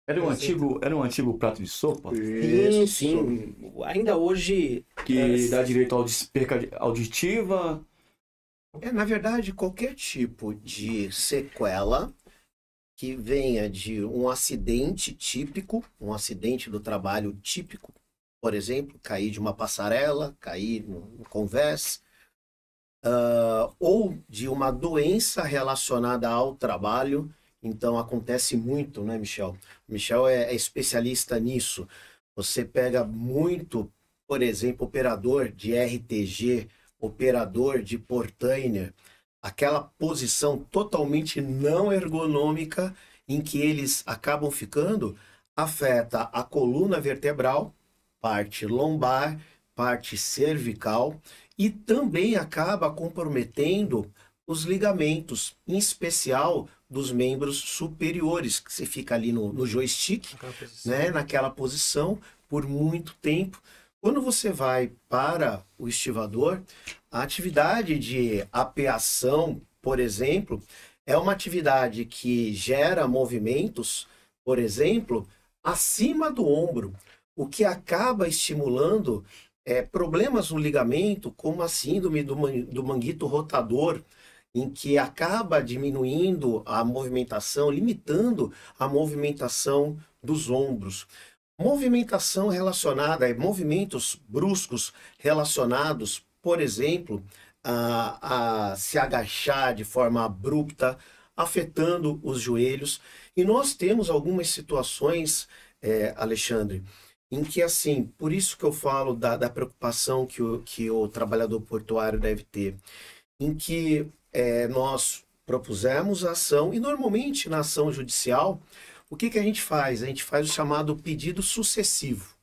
Era um antigo prato de sopa Sim, Isso. sim. Ainda hoje. que dá direito à perca auditiva. Na verdade, qualquer tipo de sequela que venha de um acidente típico, um acidente do trabalho típico, por exemplo, cair de uma passarela, cair no convés, ou de uma doença relacionada ao trabalho. Então acontece muito, né, Michel? Michel é especialista nisso. Você pega muito, por exemplo, operador de RTG, operador de portainer, aquela posição totalmente não ergonômica em que eles acabam ficando, afeta a coluna vertebral, parte lombar, parte cervical e também acaba comprometendo os ligamentos, em especial dos membros superiores, que você fica ali no joystick, Aquela posição. né, naquela posição por muito tempo. Quando você vai para o estivador, a atividade de apeação, por exemplo, é uma atividade que gera movimentos, por exemplo, acima do ombro, o que acaba estimulando problemas no ligamento, como a síndrome do manguito rotador, em que acaba diminuindo a movimentação, limitando a movimentação dos ombros. Movimentação relacionada, movimentos bruscos relacionados, por exemplo, a se agachar de forma abrupta, afetando os joelhos. E nós temos algumas situações, Alexandre, em que, assim, por isso que eu falo da preocupação que o trabalhador portuário deve ter, em que nós propusemos a ação, e normalmente na ação judicial, o que a gente faz? A gente faz o chamado pedido sucessivo.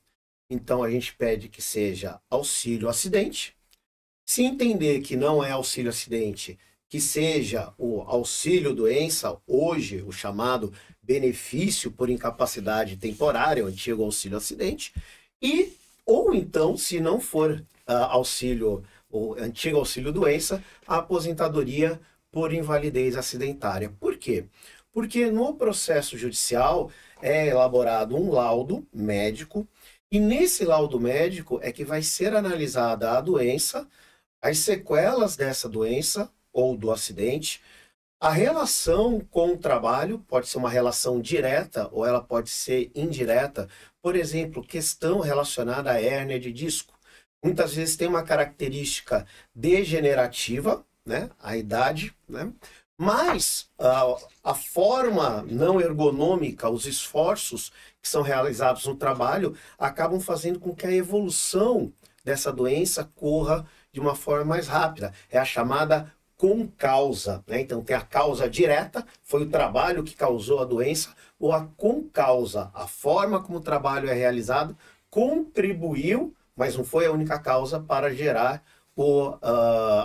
Então, a gente pede que seja auxílio acidente. Se entender que não é auxílio acidente, que seja o auxílio doença, hoje o chamado benefício por incapacidade temporária, o antigo auxílio acidente, e ou então, se não for auxílio, o antigo auxílio doença, a aposentadoria por invalidez acidentária. Por quê? Porque no processo judicial é elaborado um laudo médico, e nesse laudo médico é que vai ser analisada a doença, as sequelas dessa doença ou do acidente, a relação com o trabalho, pode ser uma relação direta ou ela pode ser indireta. Por exemplo, questão relacionada à hérnia de disco. Muitas vezes tem uma característica degenerativa, né? A idade, né? Mas a forma não ergonômica, os esforços que são realizados no trabalho, acabam fazendo com que a evolução dessa doença corra de uma forma mais rápida. É a chamada concausa, né? Então tem a causa direta, foi o trabalho que causou a doença, ou a concausa, a forma como o trabalho é realizado, contribuiu, mas não foi a única causa para gerar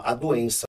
a doença.